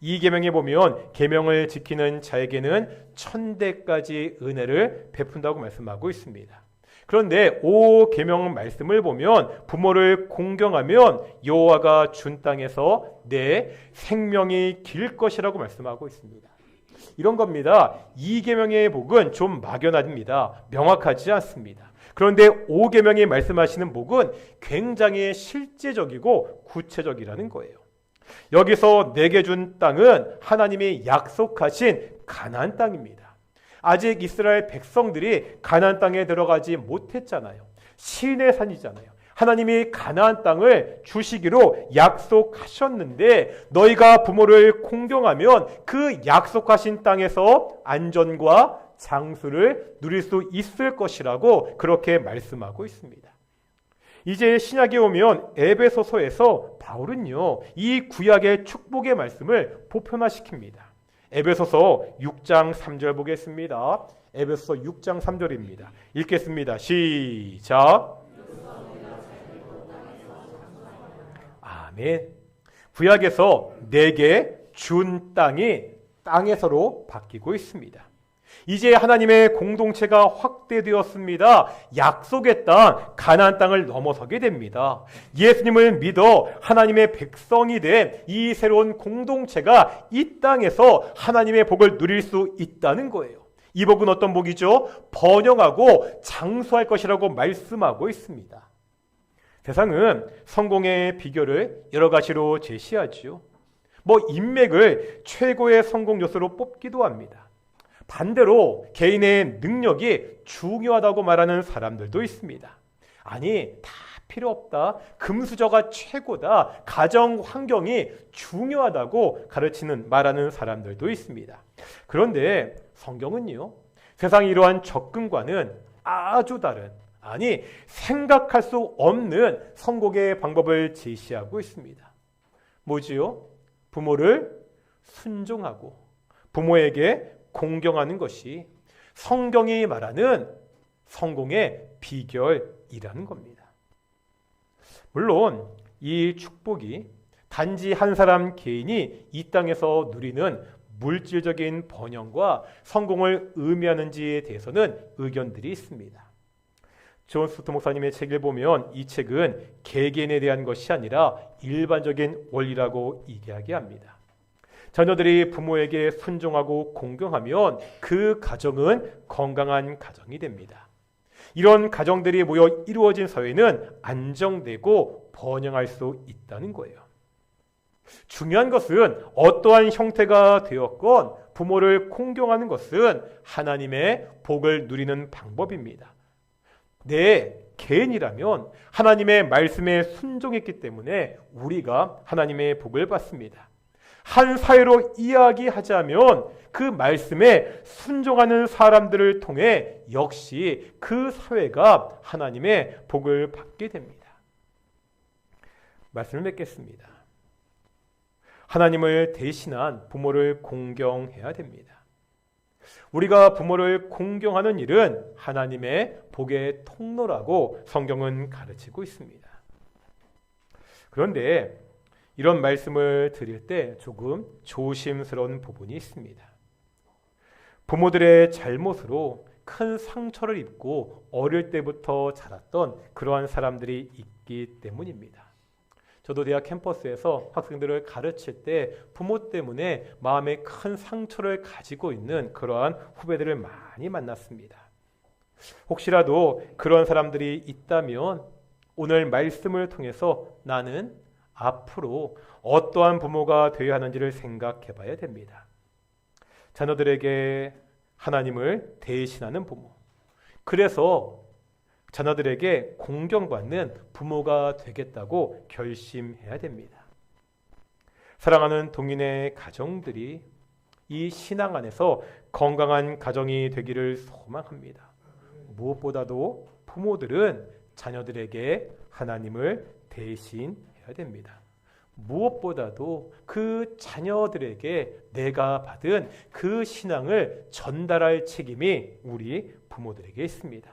Speaker 1: 2계명에 보면 계명을 지키는 자에게는 1000대까지 은혜를 베푼다고 말씀하고 있습니다. 그런데 5계명 말씀을 보면 부모를 공경하면 여호와가 준 땅에서 내 생명이 길 것이라고 말씀하고 있습니다. 이런 겁니다. 2계명의 복은 좀 막연합니다. 명확하지 않습니다. 그런데 5계명이 말씀하시는 복은 굉장히 실제적이고 구체적이라는 거예요. 여기서 내게 준 땅은 하나님이 약속하신 가나안 땅입니다. 아직 이스라엘 백성들이 가나안 땅에 들어가지 못했잖아요. 시내 산이잖아요. 하나님이 가나안 땅을 주시기로 약속하셨는데 너희가 부모를 공경하면 그 약속하신 땅에서 안전과 장수를 누릴 수 있을 것이라고 그렇게 말씀하고 있습니다. 이제 신약에 오면 에베소서에서 바울은요, 이 구약의 축복의 말씀을 보편화시킵니다. 에베소서 6장 3절 보겠습니다. 에베소서 6장 3절입니다. 읽겠습니다. 시작. 아멘. 구약에서 내게 준 땅이 땅에서로 바뀌고 있습니다. 이제 하나님의 공동체가 확대되었습니다. 약속의 땅, 가나안 땅을 넘어서게 됩니다. 예수님을 믿어 하나님의 백성이 된 이 새로운 공동체가 이 땅에서 하나님의 복을 누릴 수 있다는 거예요. 이 복은 어떤 복이죠? 번영하고 장수할 것이라고 말씀하고 있습니다. 세상은 성공의 비결을 여러 가지로 제시하지요. 인맥을 최고의 성공 요소로 뽑기도 합니다. 반대로 개인의 능력이 중요하다고 말하는 사람들도 있습니다. 아니, 다 필요 없다. 금수저가 최고다. 가정 환경이 중요하다고 가르치는 말하는 사람들도 있습니다. 그런데 성경은요, 세상 이러한 접근과는 아주 다른, 아니 생각할 수 없는 성공의 방법을 제시하고 있습니다. 뭐지요? 부모를 순종하고 부모에게 공경하는 것이 성경이 말하는 성공의 비결이라는 겁니다. 물론 이 축복이 단지 한 사람 개인이 이 땅에서 누리는 물질적인 번영과 성공을 의미하는지에 대해서는 의견들이 있습니다. 존 스토트 목사님의 책을 보면 이 책은 개개인에 대한 것이 아니라 일반적인 원리라고 이야기합니다. 자녀들이 부모에게 순종하고 공경하면 그 가정은 건강한 가정이 됩니다. 이런 가정들이 모여 이루어진 사회는 안정되고 번영할 수 있다는 거예요. 중요한 것은 어떠한 형태가 되었건 부모를 공경하는 것은 하나님의 복을 누리는 방법입니다. 내 개인이라면 하나님의 말씀에 순종했기 때문에 우리가 하나님의 복을 받습니다. 한 사회로 이야기하자면 그 말씀에 순종하는 사람들을 통해 역시 그 사회가 하나님의 복을 받게 됩니다. 말씀을 맺겠습니다. 하나님을 대신한 부모를 공경해야 됩니다. 우리가 부모를 공경하는 일은 하나님의 복의 통로라고 성경은 가르치고 있습니다. 그런데 이런 말씀을 드릴 때 조금 조심스러운 부분이 있습니다. 부모들의 잘못으로 큰 상처를 입고 어릴 때부터 자랐던 그러한 사람들이 있기 때문입니다. 저도 대학 캠퍼스에서 학생들을 가르칠 때 부모 때문에 마음에 큰 상처를 가지고 있는 그러한 후배들을 많이 만났습니다. 혹시라도 그런 사람들이 있다면 오늘 말씀을 통해서 나는 앞으로 어떠한 부모가 되어야 하는지를 생각해 봐야 됩니다. 자녀들에게 하나님을 대신하는 부모, 그래서 자녀들에게 공경받는 부모가 되겠다고 결심해야 됩니다. 사랑하는 동인의 가정들이 이 신앙 안에서 건강한 가정이 되기를 소망합니다. 무엇보다도 부모들은 자녀들에게 하나님을 대신해야 됩니다. 무엇보다도 그 자녀들에게 내가 받은 그 신앙을 전달할 책임이 우리 부모들에게 있습니다.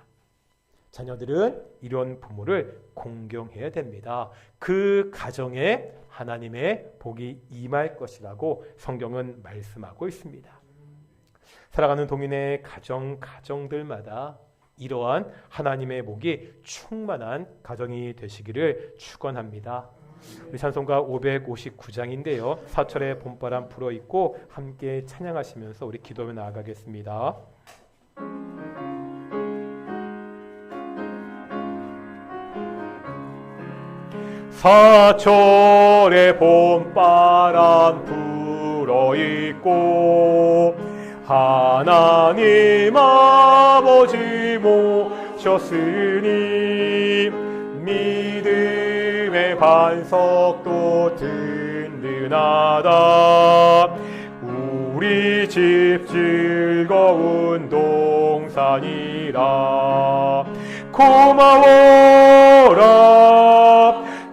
Speaker 1: 자녀들은 이런 부모를 공경해야 됩니다. 그 가정에 하나님의 복이 임할 것이라고 성경은 말씀하고 있습니다. 사랑하는 동인의 가정들마다 이러한 하나님의 복이 충만한 가정이 되시기를 축원합니다. 우리 찬송가 559장인데요. 사철의 봄바람 불어있고 함께 찬양하시면서 우리 기도에 나아가겠습니다. 사철의 봄바람 불어있고 하나님 아버지 모셨으니 믿음의 반석도 든든하다. 우리 집 즐거운 동산이라. 고마워라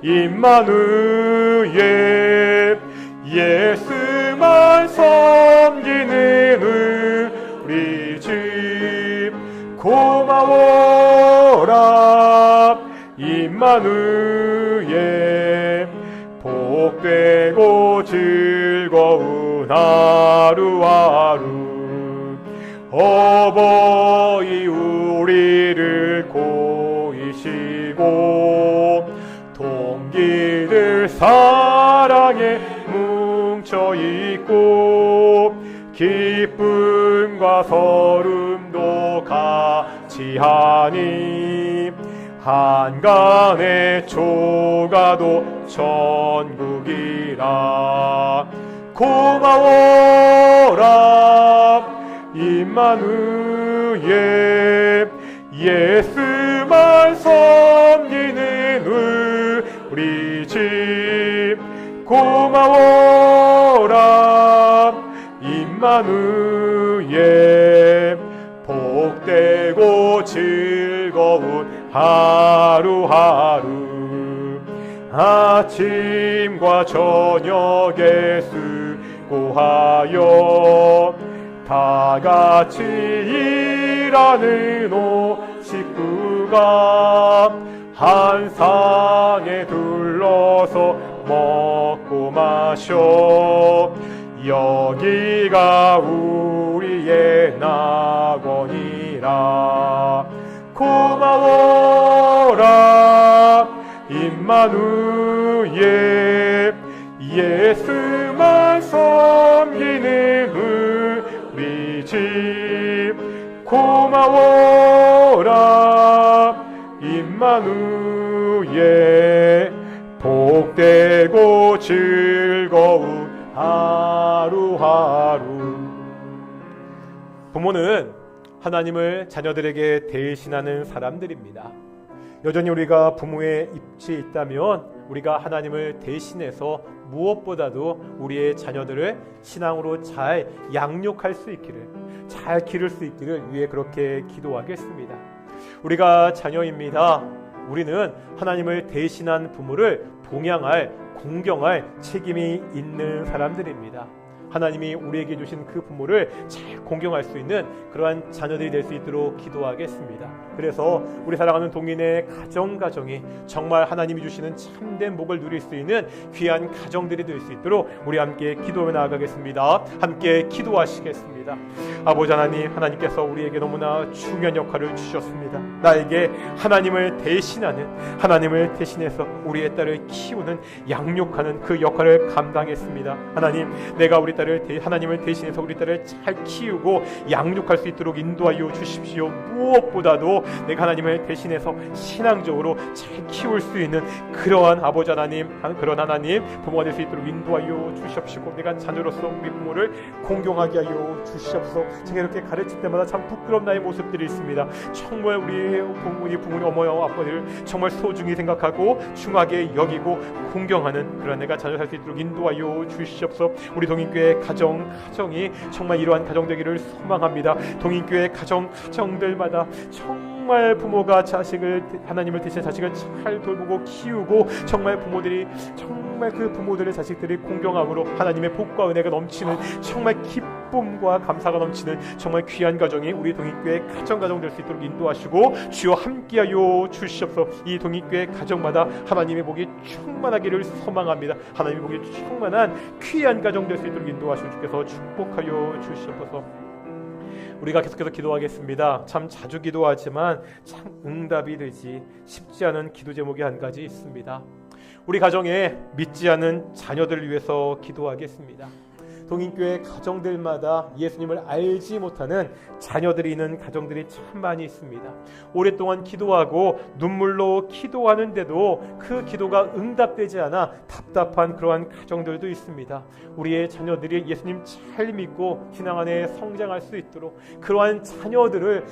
Speaker 1: 임마누엘, 예수만 섬기는 우리 집. 고마워라 임마누엘, 복되고 즐거운 하루하루. 어버이 우리를 고이시고 동기들 사랑에 뭉쳐있고 기쁨과 서름도 같이하니 한간의 초가도 천국이라. 고마워라 임마누엘, 예수만 섬기는 우리 집 고마워라 임마누엘 복되고 즐거운 하루하루 아침과 저녁에 수고하여 다같이 일하는 오 식구가 한 상에 둘러서 먹고 마셔 여기가 우리의 낙원이라 고마워라 임마누엘 예수만 섬기는 우리 집 고마워라 임마누엘 복되고 즐거운 하루하루. 부모는 하나님을 자녀들에게 대신하는 사람들입니다. 여전히 우리가 부모의 입지에 있다면 우리가 하나님을 대신해서 무엇보다도 우리의 자녀들을 신앙으로 잘 양육할 수 있기를, 잘 기를 수 있기를 위해 그렇게 기도하겠습니다. 우리가 자녀입니다. 우리는 하나님을 대신한 부모를 봉양할, 공경할 책임이 있는 사람들입니다. 하나님이 우리에게 주신 그 부모를 잘 공경할 수 있는 그러한 자녀들이 될 수 있도록 기도하겠습니다. 그래서 우리 사랑하는 동인의 가정이 정말 하나님이 주시는 참된 복을 누릴 수 있는 귀한 가정들이 될 수 있도록 우리 함께 기도해 나아가겠습니다. 함께 기도하시겠습니다. 아버지 하나님, 하나님께서 우리에게 너무나 중요한 역할을 주셨습니다. 나에게 하나님을 대신해서 우리의 딸을 키우는, 양육하는 그 역할을 감당했습니다. 하나님, 내가 우리 딸을 하나님을 대신해서 우리 딸을 잘 키우고 양육할 수 있도록 인도하여 주십시오. 무엇보다도 내가 하나님을 대신해서 신앙적으로 잘 키울 수 있는 그러한 아버지 하나님, 그런 하나님 부모가 될 수 있도록 인도하여 주십시오. 내가 자녀로서 우리 부모를 공경하게 하여 주시옵소서. 제가 이렇게 가르칠 때마다 참 부끄러운 나의 모습들이 있습니다. 정말 우리 부모님, 어머니와 아빠들을 정말 소중히 생각하고 중하게 여기고 공경하는 그런 내가 자녀 살 수 있도록 인도하여 주시옵소서. 우리 동인교회 가정이 정말 이러한 가정 되기를 소망합니다. 동인교회 가정들마다 정말 부모가 하나님을 대신 자식을 잘 돌보고 키우고 정말 부모들이 정말 그 부모들의 자식들이 공경함으로 하나님의 복과 은혜가 넘치는 정말 기쁨과 감사가 넘치는 정말 귀한 가정이 우리 동인교회 가정 될 수 있도록 인도하시고 주여 함께하여 주시옵소서. 이 동인교회 가정마다 하나님의 복이 충만하기를 소망합니다. 하나님의 복이 충만한 귀한 가정 될 수 있도록 인도하시고 주께서 축복하여 주시옵소서. 우리가 계속해서 기도하겠습니다. 참 자주 기도하지만 참 응답이 되지 쉽지 않은 기도 제목이 한 가지 있습니다. 우리 가정에 믿지 않은 자녀들을 위해서 기도하겠습니다. 동인교회 가정들마다 예수님을 알지 못하는 자녀들이 있는 가정들이 참 많이 있습니다. 오랫동안 기도하고 눈물로 기도하는데도 그 기도가 응답되지 않아 답답한 그러한 가정들도 있습니다. 우리의 자녀들이 예수님 잘 믿고 신앙 안에 성장할 수 있도록 그러한 자녀들을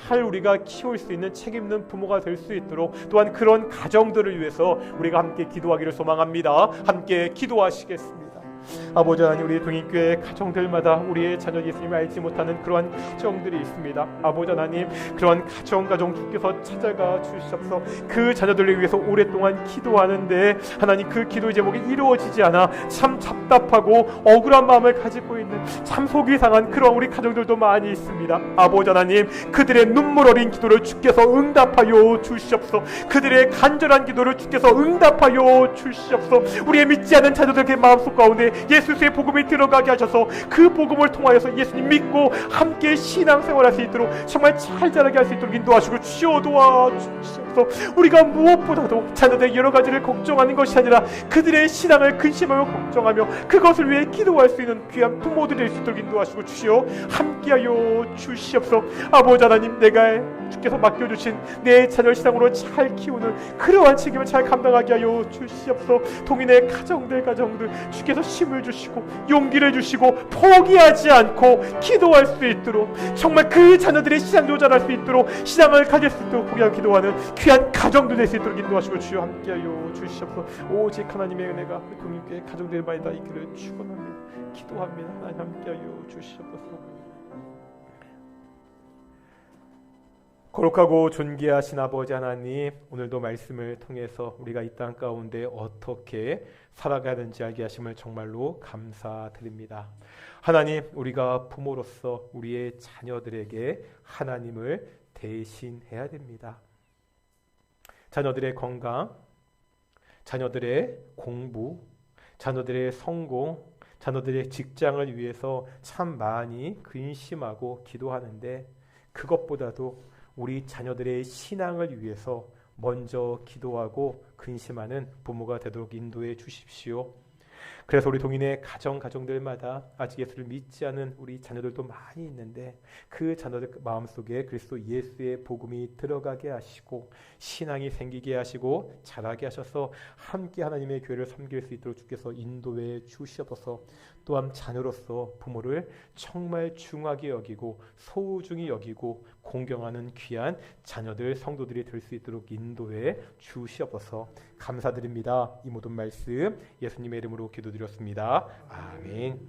Speaker 1: 잘 우리가 키울 수 있는 책임 있는 부모가 될 수 있도록 또한 그런 가정들을 위해서 우리가 함께 기도하기를 소망합니다. 함께 기도하시겠습니다. 아버지 하나님, 우리 동인교회 가정들마다 우리의 자녀 예수님을 알지 못하는 그러한 가정들이 있습니다. 아버지 하나님, 그러한 가정 주께서 찾아가 주시옵소서. 그 자녀들을 위해서 오랫동안 기도하는데 하나님 그 기도의 제목이 이루어지지 않아 참 답답하고 억울한 마음을 가지고 있는 참 속이 상한 그런 우리 가정들도 많이 있습니다. 아버지 하나님, 그들의 눈물 어린 기도를 주께서 응답하여 주시옵소서. 그들의 간절한 기도를 주께서 응답하여 주시옵소서. 우리의 믿지 않은 자녀들의 마음속 가운데 예수의 복음이 들어가게 하셔서 그 복음을 통하여서 예수님 믿고 함께 신앙생활할 수 있도록 정말 잘 자라게 할 수 있도록 인도하시고 주여 도와주시옵소서. 우리가 무엇보다도 자녀들의 여러 가지를 걱정하는 것이 아니라 그들의 신앙을 근심하며 걱정하며 그것을 위해 기도할 수 있는 귀한 부모들이 될 수 있도록 인도하시고 주여 함께하여 주시옵소서. 아버지 하나님, 내가 주께서 맡겨주신 내 자녀 신앙으로 잘 키우는 그러한 책임을 잘 감당하게 하여 주시옵소서. 동인의 가정들 주께서 힘을 주시고 용기를 주시고 포기하지 않고 기도할 수 있도록, 정말 그 자녀들의 신앙도 자랄 수 있도록, 신앙을 가질 수 있도록 포기하고 기도하는 귀한 가정도 될 수 있도록 인도하시고 주여 함께하여 주시옵소서. 오직 하나님의 은혜가 우리 동인교회 가정들 많이 다 있기를 축원합니다. 기도합니다. 하나님 함께하여 주시옵소서. 거룩하고 존귀하신 아버지 하나님, 오늘도 말씀을 통해서 우리가 이 땅 가운데 어떻게 살아가야 하는지 알게 하심을 정말로 감사드립니다. 하나님, 우리가 부모로서 우리의 자녀들에게 하나님을 대신해야 됩니다. 자녀들의 건강, 자녀들의 공부, 자녀들의 성공, 자녀들의 직장을 위해서 참 많이 근심하고 기도하는데, 그것보다도 우리 자녀들의 신앙을 위해서 먼저 기도하고 근심하는 부모가 되도록 인도해 주십시오. 그래서 우리 동인의 가정들마다 아직 예수를 믿지 않은 우리 자녀들도 많이 있는데, 그 자녀들 마음속에 그리스도 예수의 복음이 들어가게 하시고 신앙이 생기게 하시고 자라게 하셔서 함께 하나님의 교회를 섬길 수 있도록 주께서 인도해 주시옵소서. 또한 자녀로서 부모를 정말 중하게 여기고 소중히 여기고 공경하는 귀한 자녀들, 성도들이 될 수 있도록 인도해 주시옵소서. 감사드립니다. 이 모든 말씀 예수님의 이름으로 기도드렸습니다. 아멘.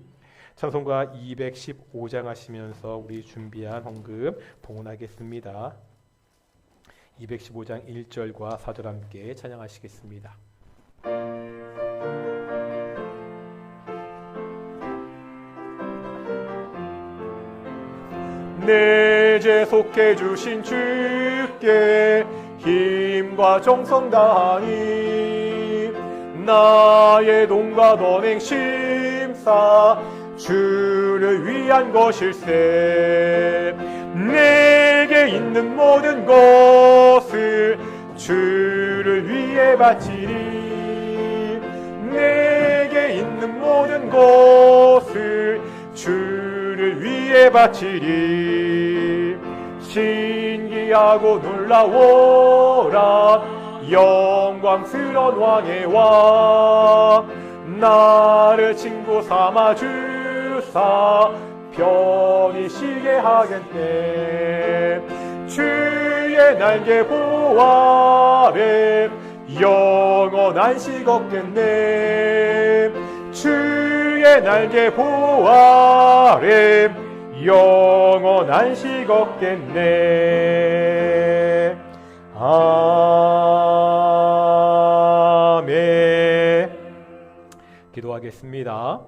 Speaker 1: 찬송가 215장 하시면서 우리 준비한 헌금 봉헌하겠습니다. 215장 1절과 4절 함께 찬양하시겠습니다. 내 죄 속해 주신 주께 힘과 정성 다하니, 나의 돈과 선행 심사 주를 위한 것일세. 내게 있는 모든 것을 주를 위해 바치리. 내게 있는 모든 것을 주를 위해 바치리. 신기하고 놀라워라 영광스러운 왕의 왕, 나를 친구 삼아 주사 편히 쉬게 하겠네. 주의 날개 보호 아래 영원한 식 얻겠네. 주의 날개 보호 아래 영원한 식 얻겠네. 아멘. 기도하겠습니다.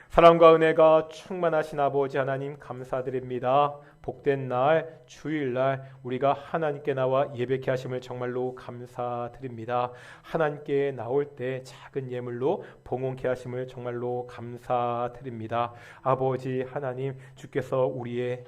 Speaker 1: 사랑과 은혜가 충만하신 아버지 하나님, 감사드립니다. 복된 날, 주일날 우리가 하나님께 나와 예배케 하심을 정말로 감사드립니다. 하나님께 나올 때 작은 예물로 봉헌케 하심을 정말로 감사드립니다. 아버지 하나님, 주께서 우리의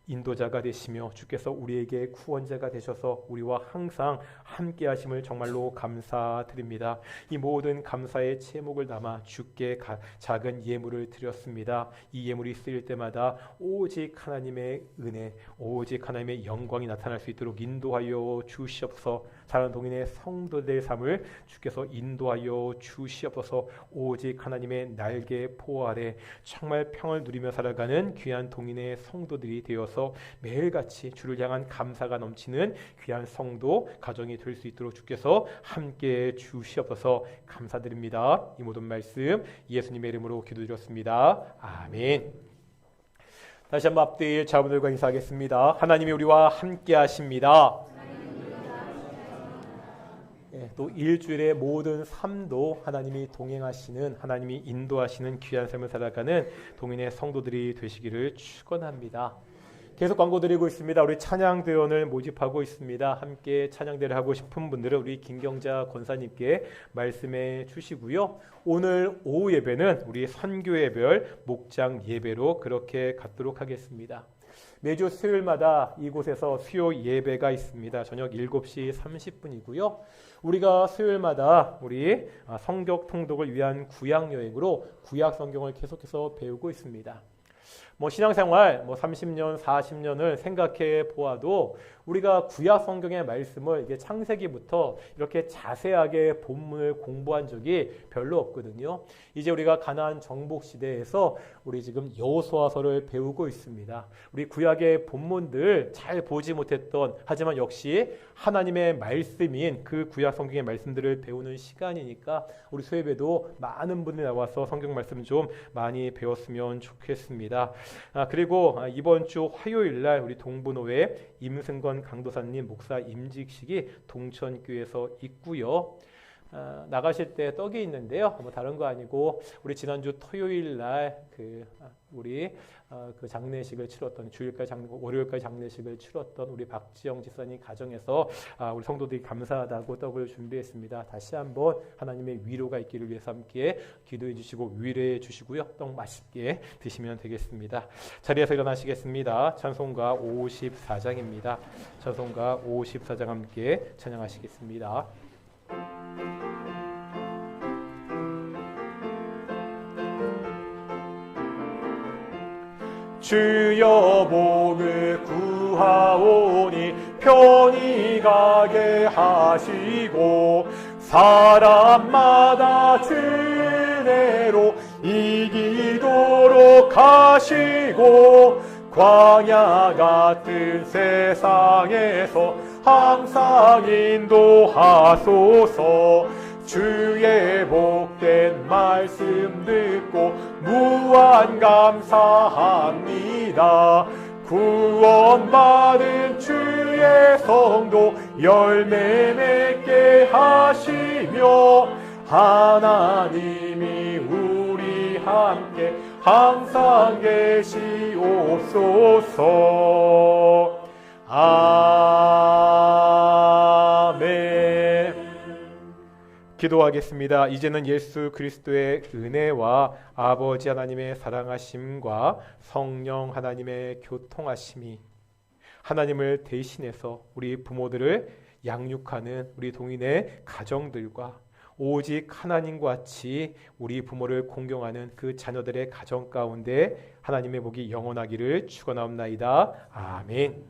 Speaker 1: 인도자가 되시며 주께서 우리에게 구원자가 되셔서 우리와 항상 함께 하심을 정말로 감사드립니다. 이 모든 감사의 제목을 담아 주께 작은 예물을 드렸습니다. 이 예물이 쓰일 때마다 오직 하나님의 은혜, 오직 하나님의 영광이 나타날 수 있도록 인도하여 주시옵소서. 사랑하는 동인의 성도들 삶을 주께서 인도하여 주시옵소서. 오직 하나님의 날개 포 아래 정말 평을 누리며 살아가는 귀한 동인의 성도들이 되어서 매일같이 주를 향한 감사가 넘치는 귀한 성도 가정이 될 수 있도록 주께서 함께 주시옵소서. 감사드립니다. 이 모든 말씀 예수님의 이름으로 기도드렸습니다. 아멘. 다시 한번 앞뒤 자분들과 인사하겠습니다. 하나님이 우리와 함께 하십니다. 또 일주일의 모든 삶도 하나님이 동행하시는, 하나님이 인도하시는 귀한 삶을 살아가는 동인의 성도들이 되시기를 축원합니다. 계속 광고 드리고 있습니다. 우리 찬양대원을 모집하고 있습니다. 함께 찬양대를 하고 싶은 분들은 우리 김경자 권사님께 말씀해 주시고요. 오늘 오후 예배는 우리 선교예별 목장 예배로 그렇게 갖도록 하겠습니다. 매주 수요일마다 이곳에서 수요 예배가 있습니다. 저녁 7시 30분이고요. 우리가 수요일마다 우리 성경 통독을 위한 구약 여행으로 구약 성경을 계속해서 배우고 있습니다. 신앙생활 30년, 40년을 생각해 보아도 우리가 구약 성경의 말씀을 이게 창세기부터 이렇게 자세하게 본문을 공부한 적이 별로 없거든요. 이제 우리가 가나안 정복 시대에서 우리 지금 여호수아서를 배우고 있습니다. 우리 구약의 본문들 잘 보지 못했던, 하지만 역시 하나님의 말씀인 그 구약 성경의 말씀들을 배우는 시간이니까 우리 수협에도 많은 분들이 나와서 성경 말씀 좀 많이 배웠으면 좋겠습니다. 그리고 이번 주 화요일 날 우리 동부노회 임승건 강도사님 목사 임직식이 동천교에서 있고요. 나가실 때 떡이 있는데요. 다른 거 아니고 우리 지난주 토요일 날 우리 그 장례식을 치렀던, 월요일까지 장례식을 치렀던 우리 박지영 집사님 가정에서 우리 성도들이 감사하다고 떡을 준비했습니다. 다시 한번 하나님의 위로가 있기를 위해서 함께 기도해 주시고 위로해 주시고요. 떡 맛있게 드시면 되겠습니다. 자리에서 일어나시겠습니다. 찬송가 54장입니다. 찬송가 54장 함께 찬양하시겠습니다. 주여 복을 구하오니 편히 가게 하시고 사람마다 주내로 이기도록 하시고 광야 같은 세상에서 항상 인도하소서. 주의 복된 말씀 듣고 무한 감사합니다. 구원받은 주의 성도 열매 맺게 하시며 하나님이 우리 함께 항상 계시옵소서. 아멘. 기도하겠습니다. 이제는 예수 그리스도의 은혜와 아버지 하나님의 사랑하심과 성령 하나님의 교통하심이 하나님을 대신해서 우리 부모들을 양육하는 우리 동인의 가정들과 오직 하나님과 같이 우리 부모를 공경하는 그 자녀들의 가정 가운데 하나님의 복이 영원하기를 축원하옵나이다. 아멘.